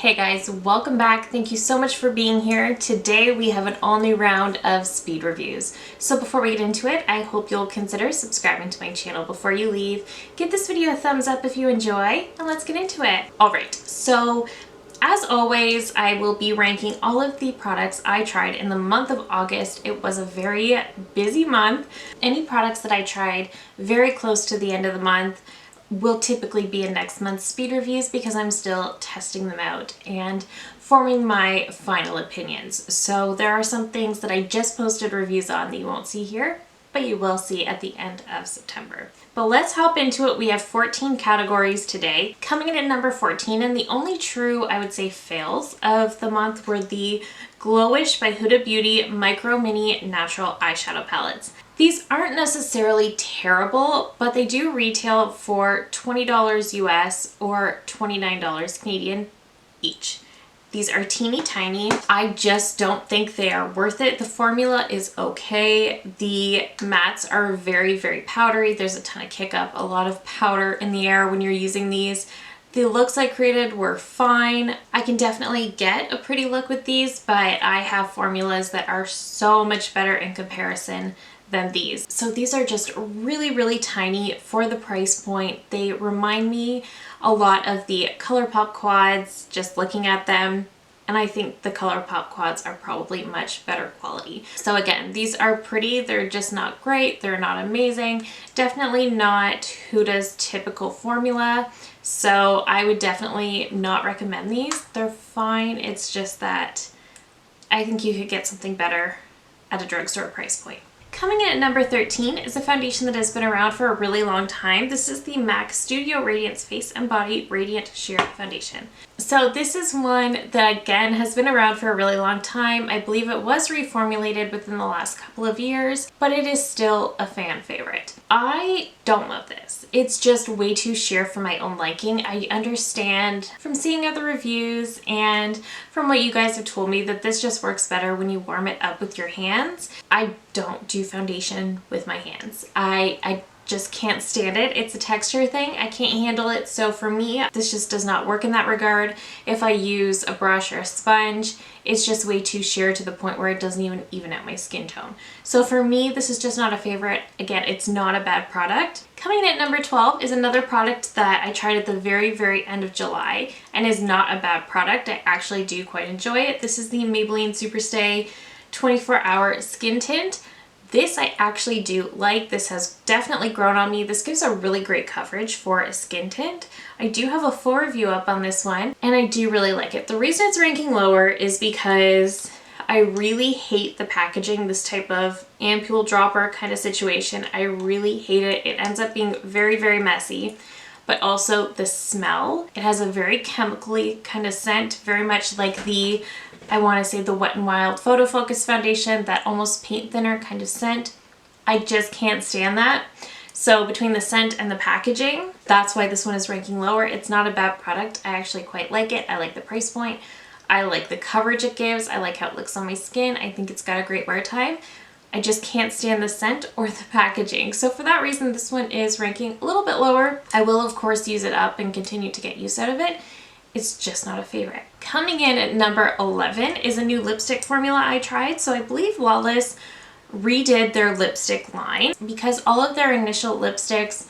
Hey guys, welcome back. Thank you so much for being here. Today we have an all new round of speed reviews. So before we get into it, I hope you'll consider subscribing to my channel before you leave. Give this video a thumbs up if you enjoy, and let's get into it. Alright, so as always, I will be ranking all of the products I tried in the month of August. It was a very busy month. Any products that I tried very close to the end of the month will typically be in next month's speed reviews because I'm still testing them out and forming my final opinions. So there are some things that I just posted reviews on that you won't see here, but you will see at the end of September. But let's hop into it. We have 14 categories today. Coming in at number 14, and the only true, I would say, fails of the month were the Glowish by Huda Beauty Micro Mini Natural Eyeshadow Palettes. These aren't necessarily terrible, but they do retail for $20 US or $29 Canadian each. These are teeny tiny. I just don't think they are worth it. The formula is okay. The mattes are very, very powdery. There's a ton of kick up, a lot of powder in the air when you're using these. The looks I created were fine. I can definitely get a pretty look with these, but I have formulas that are so much better in comparison than these. So these are just really, really tiny for the price point. They remind me a lot of the ColourPop quads, just looking at them. And I think the ColourPop quads are probably much better quality. So again, these are pretty. They're just not great. They're not amazing. Definitely not Huda's typical formula. So I would definitely not recommend these. They're fine. It's just that I think you could get something better at a drugstore price point. Coming in at number 13 is a foundation that has been around for a really long time. This is the MAC Studio Radiance Face and Body Radiant Sheer Foundation. So this is one that again has been around for a really long time. I believe it was reformulated within the last couple of years, but it is still a fan favorite. I don't love this. It's just way too sheer for my own liking. I understand from seeing other reviews and from what you guys have told me that this just works better when you warm it up with your hands. I don't do foundation with my hands. I just can't stand it. It's a texture thing. I can't handle it. So for me, this just does not work in that regard. If I use a brush or a sponge, it's just way too sheer to the point where it doesn't even out my skin tone. So for me, this is just not a favorite. Again, it's not a bad product. Coming in at number 12 is another product that I tried at the very, very end of July and is not a bad product. I actually do quite enjoy it. This is the Maybelline Superstay 24-Hour Skin Tint. This I actually do like. This has definitely grown on me. This gives a really great coverage for a skin tint. I do have a full review up on this one and I do really like it. The reason it's ranking lower is because I really hate the packaging, this type of ampule dropper kind of situation. I really hate it. It ends up being very, very messy. But also the smell. It has a very chemically kind of scent, very much like the, I want to say the Wet n Wild Photo Focus foundation, that almost paint thinner kind of scent. I just can't stand that. So between the scent and the packaging, that's why this one is ranking lower. It's not a bad product. I actually quite like it. I like the price point. I like the coverage it gives. I like how it looks on my skin. I think it's got a great wear time. I just can't stand the scent or the packaging. So for that reason, this one is ranking a little bit lower. I will, of course, use it up and continue to get use out of it. It's just not a favorite. Coming in at number 11 is a new lipstick formula I tried. So I believe Lawless redid their lipstick line because all of their initial lipsticks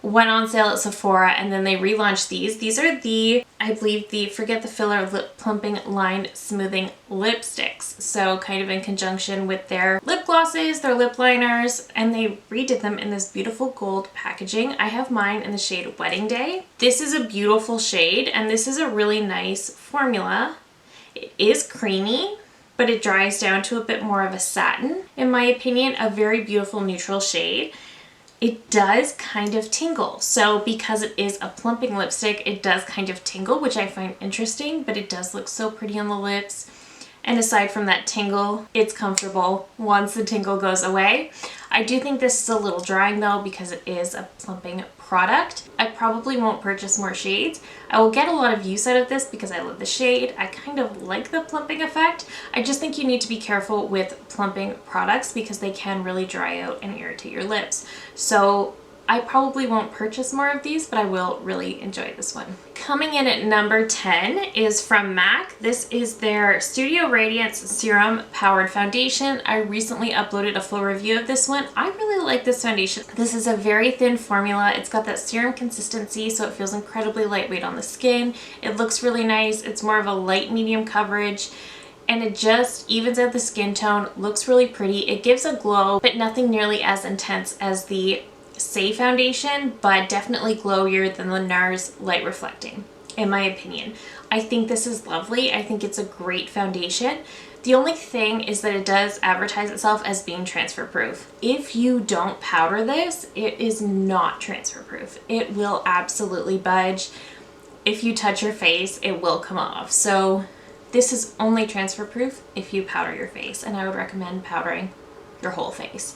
went on sale at Sephora and then they relaunched these. These are the, I believe, the Forget the Filler Lip Plumping Line Smoothing Lipsticks. So kind of in conjunction with their lip glosses, their lip liners, and they redid them in this beautiful gold packaging. I have mine in the shade Wedding Day. This is a beautiful shade and this is a really nice formula. It is creamy, but it dries down to a bit more of a satin. In my opinion, a very beautiful neutral shade. It does kind of tingle. So because it is a plumping lipstick, it does kind of tingle, which I find interesting, but it does look so pretty on the lips. And aside from that tingle, it's comfortable once the tingle goes away. I do think this is a little drying though because it is a plumping product. I probably won't purchase more shades. I will get a lot of use out of this because I love the shade. I kind of like the plumping effect. I just think you need to be careful with plumping products because they can really dry out and irritate your lips. So I probably won't purchase more of these, but I will really enjoy this one. Coming in at number 10 is from MAC. This is their Studio Radiance Serum Powered Foundation. I recently uploaded a full review of this one. I really like this foundation. This is a very thin formula. It's got that serum consistency, so it feels incredibly lightweight on the skin. It looks really nice. It's more of a light medium coverage, and it just evens out the skin tone, looks really pretty. It gives a glow, but nothing nearly as intense as the Say foundation, but definitely glowier than the NARS Light Reflecting, in my opinion. I think this is lovely. I think it's a great foundation. The only thing is that it does advertise itself as being transfer proof. If you don't powder this, it is not transfer proof. It will absolutely budge. If you touch your face, it will come off. So this is only transfer proof if you powder your face, and I would recommend powdering your whole face.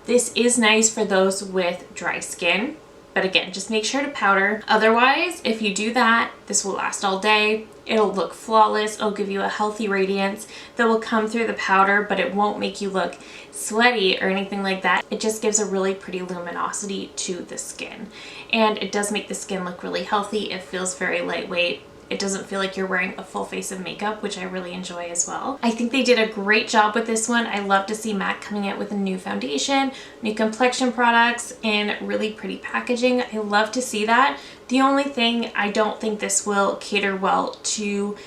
This is nice for those with dry skin, but again, just make sure to powder. Otherwise, if you do that, this will last all day. It'll look flawless. It'll give you a healthy radiance that will come through the powder, but it won't make you look sweaty or anything like that. It just gives a really pretty luminosity to the skin, and it does make the skin look really healthy. It feels very lightweight. It doesn't feel like you're wearing a full face of makeup, which I really enjoy as well. I think they did a great job with this one. I love to see MAC coming out with a new foundation, new complexion products, in really pretty packaging. I love to see that. The only thing, I don't think this will cater well to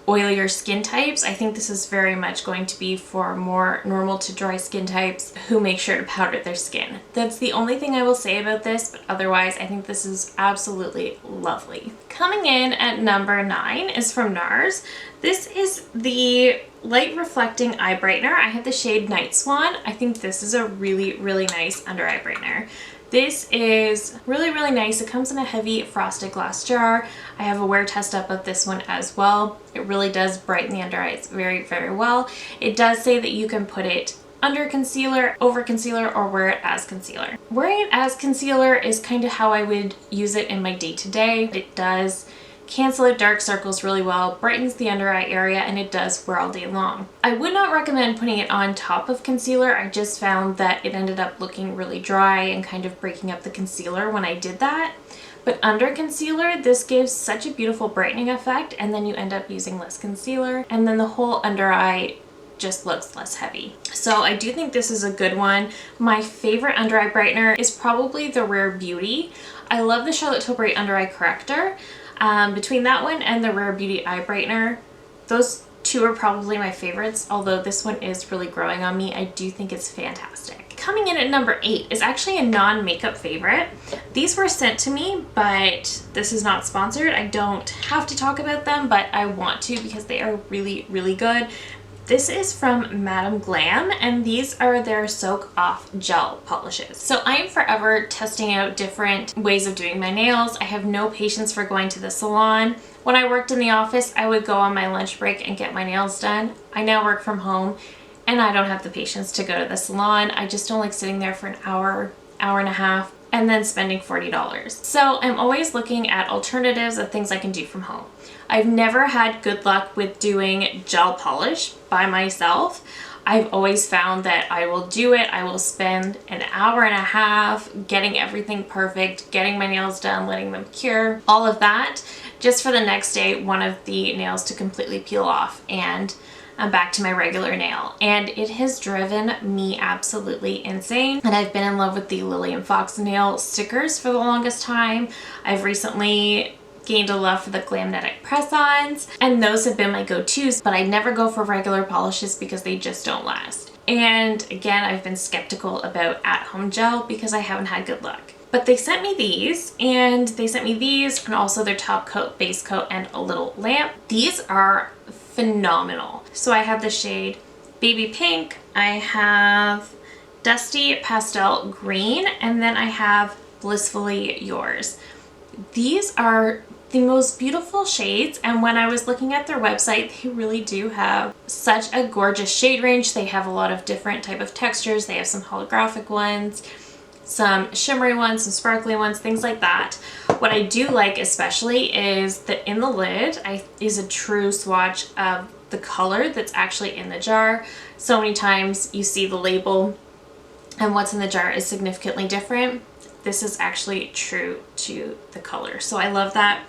oilier skin types. I think this is very much going to be for more normal to dry skin types who make sure to powder their skin. That's the only thing I will say about this, but otherwise I think this is absolutely lovely. Coming in at number 9 is from NARS. This is the Light Reflecting Eye Brightener. I have the shade Night Swan. I think this is a really, really nice under eye brightener. This is really, really nice. It comes in a heavy frosted glass jar. I have a wear test up of this one as well. It really does brighten the under eyes very, very well. It does say that you can put it under concealer, over concealer, or wear it as concealer. Wearing it as concealer is kind of how I would use it in my day-to-day. It does cancel out dark circles really well, brightens the under eye area, and it does wear all day long. I would not recommend putting it on top of concealer. I just found that it ended up looking really dry and kind of breaking up the concealer when I did that. But under concealer, this gives such a beautiful brightening effect, and then you end up using less concealer, and then the whole under eye just looks less heavy. So I do think this is a good one. My favorite under eye brightener is probably the Rare Beauty. I love the Charlotte Tilbury under eye corrector. Between that one and the Rare Beauty eye brightener, those two are probably my favorites, although this one is really growing on me. I do think it's fantastic. Coming in at number 8 is actually a non-makeup favorite. These were sent to me, but this is not sponsored. I don't have to talk about them, but I want to because they are really, really good. This is from Madame Glam, and these are their Soak Off Gel Polishes. So I am forever testing out different ways of doing my nails. I have no patience for going to the salon. When I worked in the office, I would go on my lunch break and get my nails done. I now work from home, and I don't have the patience to go to the salon. I just don't like sitting there for an hour, hour and a half, and then spending $40. So I'm always looking at alternatives of things I can do from home. I've never had good luck with doing gel polish by myself. I've always found that I will do it. I will spend an hour and a half getting everything perfect, getting my nails done, letting them cure, all of that, just for the next day, one of the nails to completely peel off and I'm back to my regular nail. And it has driven me absolutely insane. And I've been in love with the Lillian Fox nail stickers for the longest time. I've recently gained a love for the Glamnetic press-ons, and those have been my go-tos, but I never go for regular polishes because they just don't last. And again, I've been skeptical about at-home gel because I haven't had good luck. But they sent me these, and they sent me these and also their top coat, base coat, and a little lamp. These are phenomenal. So I have the shade Baby Pink, I have Dusty Pastel Green, and then I have Blissfully Yours. These are the most beautiful shades, and when I was looking at their website, they really do have such a gorgeous shade range. They have a lot of different type of textures. They have some holographic ones, some shimmery ones, some sparkly ones, things like that. What I do like especially is that in the lid is a true swatch of the color that's actually in the jar. So many times you see the label and what's in the jar is significantly different. this is actually true to the color. So I love that.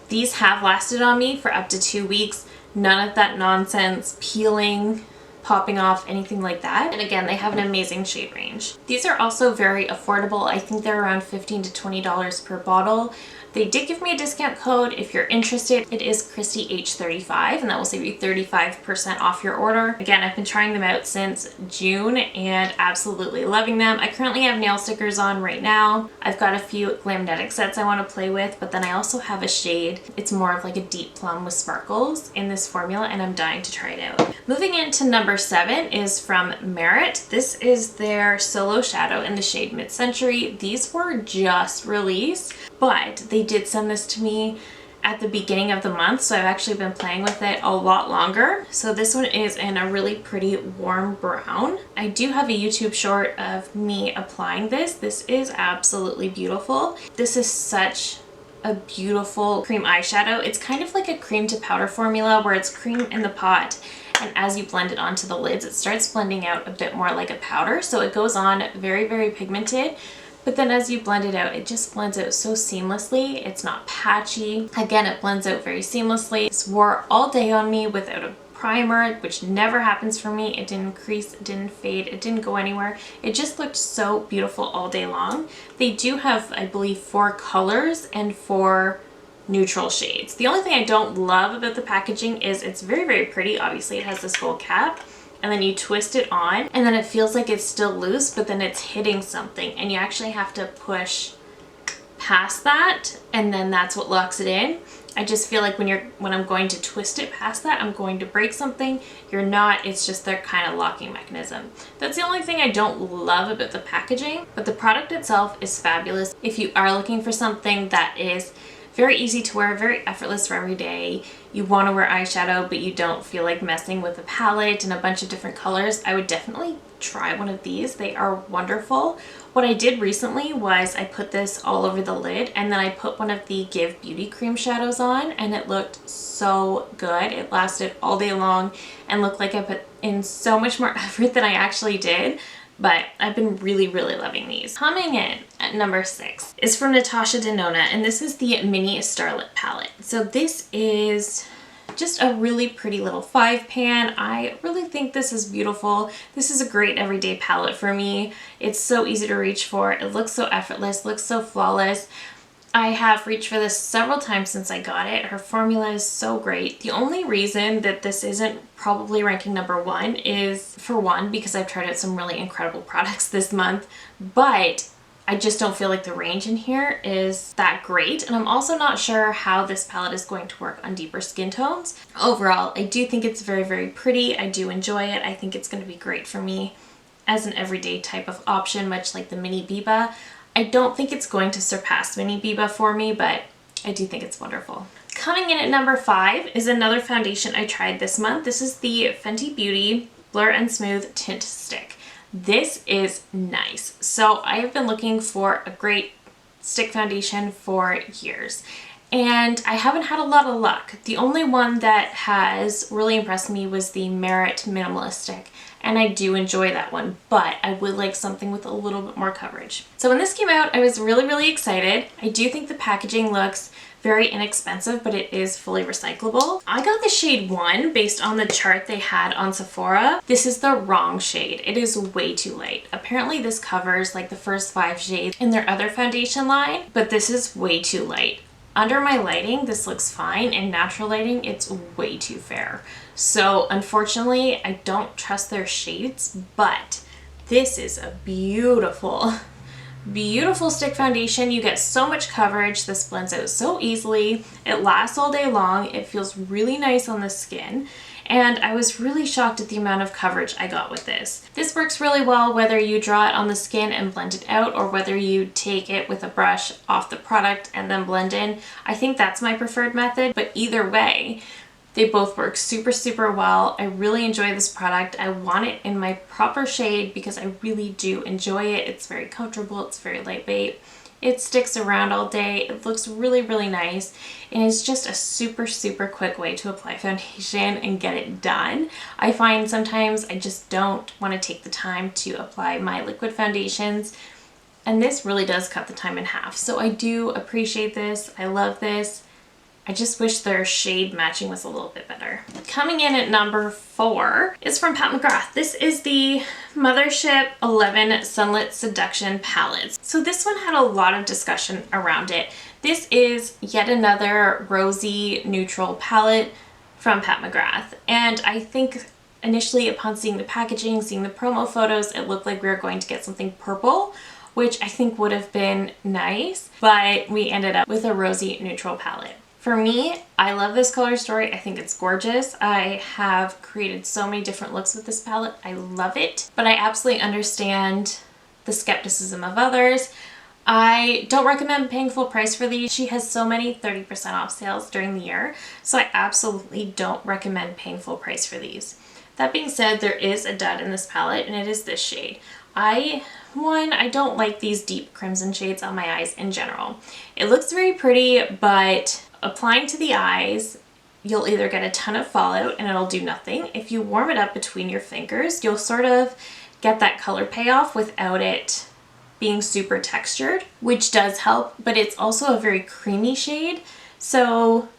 These have lasted on me for up to 2 weeks. None of that nonsense, peeling, popping off, anything like that. And again, they have an amazing shade range. These are also very affordable. I think they're around $15 to $20 per bottle. They did give me a discount code. If you're interested, it is Christy H35, and that will save you 35% off your order. Again, I've been trying them out since June and absolutely loving them. I currently have nail stickers on right now. I've got a few Glamnetic sets I want to play with, but then I also have a shade. It's more of like a deep plum with sparkles in this formula, and I'm dying to try it out. Moving into number 7 is from Merit. This is their Solo Shadow in the shade Mid-Century. These were just released, but they did send this to me at the beginning of the month, so I've actually been playing with it a lot longer. So this one is in a really pretty warm brown. I do have a YouTube short of me applying this. This is absolutely beautiful. This is such a beautiful cream eyeshadow. It's kind of like a cream to powder formula where it's cream in the pot, and as you blend it onto the lids, it starts blending out a bit more like a powder. So it goes on very, very pigmented. But then as you blend it out, it just blends out so seamlessly. It's not patchy. Again, it blends out very seamlessly. This wore all day on me without a primer, which never happens for me. It didn't crease, it didn't fade, it didn't go anywhere. It just looked so beautiful all day long. They do have, I believe, 4 colors and 4 neutral shades. The only thing I don't love about the packaging is it's very, very pretty. Obviously, it has this gold cap, and then you twist it on, and then it feels like it's still loose, but then it's hitting something, and you actually have to push past that, and then that's what locks it in. I just feel like when I'm going to twist it past that, I'm going to break something. You're not, it's just their kind of locking mechanism. That's the only thing I don't love about the packaging, but the product itself is fabulous. If you are looking for something that is very easy to wear, very effortless for every day, you want to wear eyeshadow but you don't feel like messing with a palette and a bunch of different colors, I would definitely try one of these. They are wonderful. What I did recently was I put this all over the lid, and then I put one of the Give Beauty cream shadows on, and it looked so good. It lasted all day long and looked like I put in so much more effort than I actually did. But I've been really, really loving these. Coming in at number 6 is from Natasha Denona, and this is the Mini Starlit palette. So this is just a really pretty little 5-pan. I really think this is beautiful. This is a great everyday palette for me. It's so easy to reach for. It looks so effortless, looks so flawless. I have reached for this several times since I got it. Her formula is so great. The only reason that this isn't probably ranking number 1 is, for one, because I've tried out some really incredible products this month, but I just don't feel like the range in here is that great. And I'm also not sure how this palette is going to work on deeper skin tones. Overall, I do think it's very, very pretty. I do enjoy it. I think it's going to be great for me as an everyday type of option, much like the Mini Biba. I don't think it's going to surpass Mini Biba for me, but I do think it's wonderful. Coming in at number 5 is another foundation I tried this month. This is the Fenty Beauty Blur and Smooth Tint Stick. This is nice. So I have been looking for a great stick foundation for years, and I haven't had a lot of luck. The only one that has really impressed me was the Merit Minimalist Stick, and I do enjoy that one, but I would like something with a little bit more coverage. So when this came out, I was really, really excited. I do think the packaging looks very inexpensive, but it is fully recyclable. I got the shade 1 based on the chart they had on Sephora. This is the wrong shade. It is way too light. Apparently this covers like the first 5 shades in their other foundation line, but this is way too light. Under my lighting, this looks fine. In natural lighting, it's way too fair. So unfortunately, I don't trust their shades, but this is a beautiful stick foundation. You get so much coverage. This blends out so easily. It lasts all day long. It feels really nice on the skin. And I was really shocked at the amount of coverage I got with this. This works really well whether you draw it on the skin and blend it out, or whether you take it with a brush off the product and then blend in. I think that's my preferred method, but either way, they both work super, super well. I really enjoy this product. I want it in my proper shade because I really do enjoy it. It's very comfortable. It's very lightweight. It sticks around all day. It looks really, really nice. And it's just a super, super quick way to apply foundation and get it done. I find sometimes I just don't want to take the time to apply my liquid foundations. And this really does cut the time in half. So I do appreciate this. I love this. I just wish their shade matching was a little bit better. Coming in at number 4 is from Pat McGrath. This is the Mothership 11 Sunlit Seduction Palettes. So this one had a lot of discussion around it. This is yet another rosy neutral palette from Pat McGrath. And I think initially upon seeing the packaging, seeing the promo photos, it looked like we were going to get something purple, which I think would have been nice, but we ended up with a rosy neutral palette. For me, I love this color story. I think it's gorgeous. I have created so many different looks with this palette. I love it, but I absolutely understand the skepticism of others. I don't recommend paying full price for these. She has so many 30% off sales during the year, so I absolutely don't recommend paying full price for these. That being said, there is a dud in this palette, and it is this shade. I don't like these deep crimson shades on my eyes in general. It looks very pretty, but applying to the eyes, you'll either get a ton of fallout and it'll do nothing. If you warm it up between your fingers, you'll sort of get that color payoff without it being super textured, which does help, but it's also a very creamy shade. So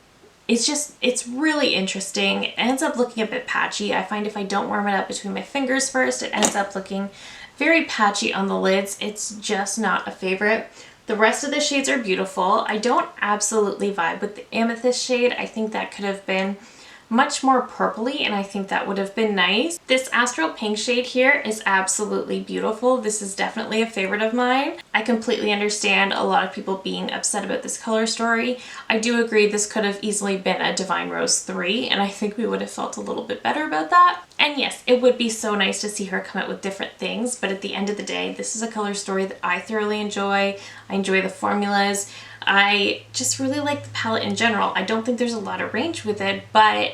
it's really interesting. It ends up looking a bit patchy. I find if I don't warm it up between my fingers first, it ends up looking very patchy on the lids. It's just not a favorite. The rest of the shades are beautiful. I don't absolutely vibe with the amethyst shade. I think that could have been much more purpley, and I think that would have been nice. This Astral Pink shade here is absolutely beautiful. This is definitely a favorite of mine. I completely understand a lot of people being upset about this color story. I do agree this could have easily been a Divine Rose 3, and I think we would have felt a little bit better about that. And yes, it would be so nice to see her come out with different things, but at the end of the day, this is a color story that I thoroughly enjoy. I enjoy the formulas. I just really like the palette in general. I don't think there's a lot of range with it, but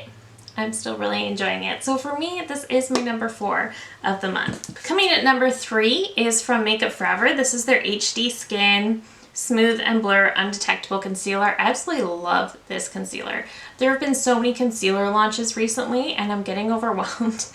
I'm still really enjoying it. So for me, this is my number 4 of the month. Coming at number 3 is from Makeup Forever. This is their HD Skin Smooth and Blur Undetectable Concealer. I absolutely love this concealer. There have been so many concealer launches recently, and I'm getting overwhelmed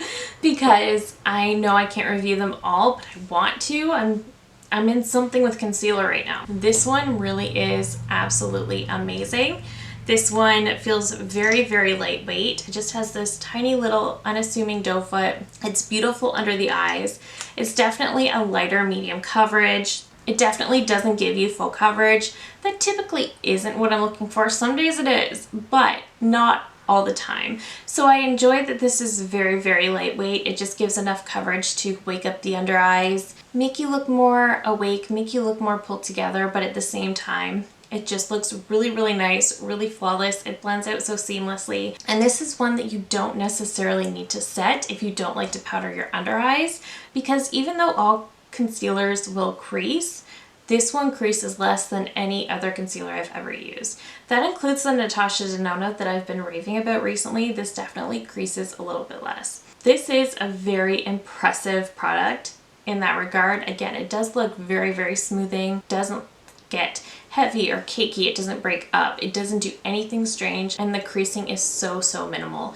because I know I can't review them all, but I want to. I'm in something with concealer right now. This one really is absolutely amazing. This one feels very, very lightweight. It just has this tiny little unassuming doe foot. It's beautiful under the eyes. It's definitely a lighter medium coverage. It definitely doesn't give you full coverage. That typically isn't what I'm looking for. Some days it is, but not all the time. So I enjoy that this is very, very lightweight. It just gives enough coverage to wake up the under eyes, make you look more awake, make you look more pulled together, but at the same time, it just looks really, really nice, really flawless. It blends out so seamlessly. And this is one that you don't necessarily need to set if you don't like to powder your under eyes, because even though all concealers will crease, this one creases less than any other concealer I've ever used. That includes the Natasha Denona that I've been raving about recently. This definitely creases a little bit less. This is a very impressive product in that regard. Again, it does look very, very smoothing, doesn't get heavy or cakey, it doesn't break up, it doesn't do anything strange, and the creasing is so, so minimal.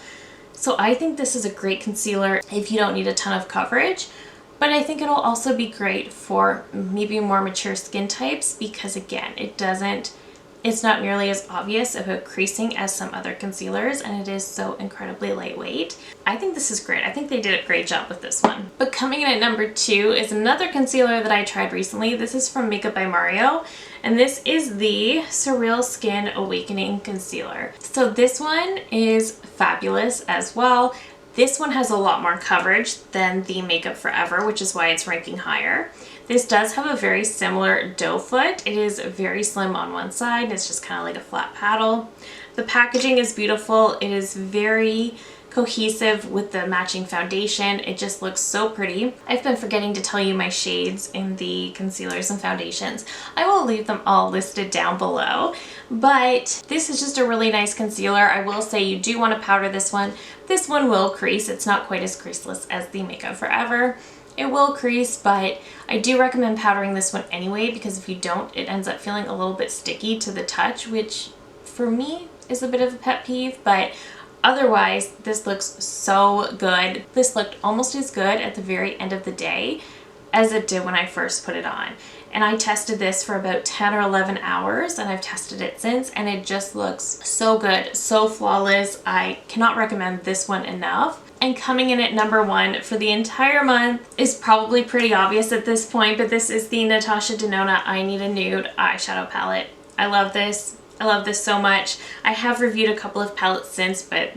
So I think this is a great concealer if you don't need a ton of coverage. But I think it'll also be great for maybe more mature skin types because again, it's not nearly as obvious about creasing as some other concealers, and it is so incredibly lightweight. I think this is great. I think they did a great job with this one. But coming in at number 2 is another concealer that I tried recently. This is from Makeup by Mario, and this is the Surreal Skin Awakening Concealer. So this one is fabulous as well. This one has a lot more coverage than the Makeup Forever, which is why it's ranking higher. This does have a very similar doe foot. It is very slim on one side. It's just kind of like a flat paddle. The packaging is beautiful. It is very cohesive with the matching foundation. It just looks so pretty. I've been forgetting to tell you my shades in the concealers and foundations. I will leave them all listed down below, but this is just a really nice concealer. I will say you do want to powder this one. This one will crease. It's not quite as creaseless as the Makeup Forever. It will crease, but I do recommend powdering this one anyway, because if you don't, it ends up feeling a little bit sticky to the touch, which for me is a bit of a pet peeve, but otherwise, this looks so good. This looked almost as good at the very end of the day as it did when I first put it on. and I tested this for about 10 or 11 hours, and I've tested it since, and it just looks so good, so flawless. I cannot recommend this one enough. And coming in at number 1 for the entire month is probably pretty obvious at this point, but this is the Natasha Denona I Need a Nude eyeshadow palette. I love this. I love this so much. I have reviewed a couple of palettes since, but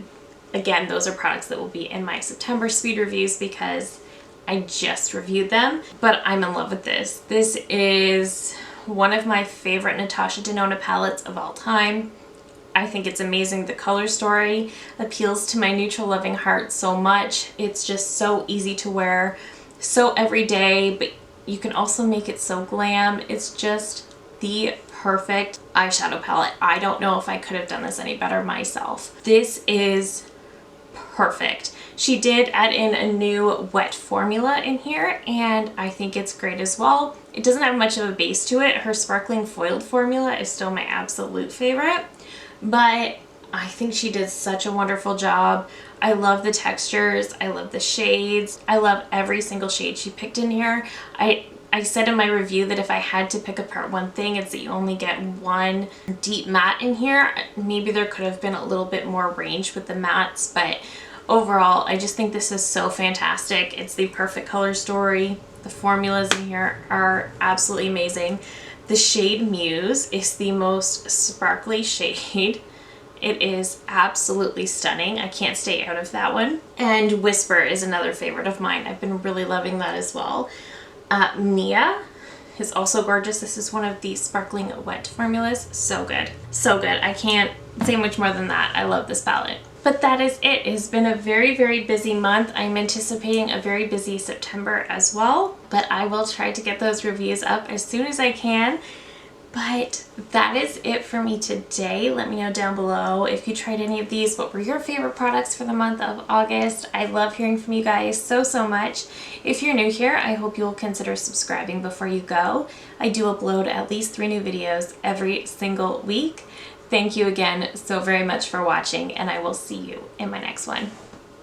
again, those are products that will be in my September speed reviews because I just reviewed them, but I'm in love with this. This is one of my favorite Natasha Denona palettes of all time. I think it's amazing. The color story appeals to my neutral loving heart so much. It's just so easy to wear, so everyday, but you can also make it so glam. It's just the perfect eyeshadow palette. I don't know if I could have done this any better myself. This is perfect. She did add in a new wet formula in here, and I think it's great as well. It doesn't have much of a base to it. Her sparkling foiled formula is still my absolute favorite, but I think she did such a wonderful job. I love the textures. I love the shades. I love every single shade she picked in here. I said in my review that if I had to pick apart one thing, it's that you only get one deep matte in here. Maybe there could have been a little bit more range with the mattes, but overall, I just think this is so fantastic. It's the perfect color story. The formulas in here are absolutely amazing. The shade Muse is the most sparkly shade. It is absolutely stunning. I can't stay out of that one. And Whisper is another favorite of mine. I've been really loving that as well. Mia is also gorgeous. This is one of the sparkling wet formulas. So good. So good. I can't say much more than that. I love this palette. But that is it. It has been a very, very busy month. I'm anticipating a very busy September as well, but I will try to get those reviews up as soon as I can. But that is it for me today. Let me know down below if you tried any of these. What were your favorite products for the month of August? I love hearing from you guys so, so much. If you're new here, I hope you'll consider subscribing before you go. I do upload at least 3 new videos every single week. Thank you again so very much for watching, and I will see you in my next one.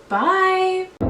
Bye!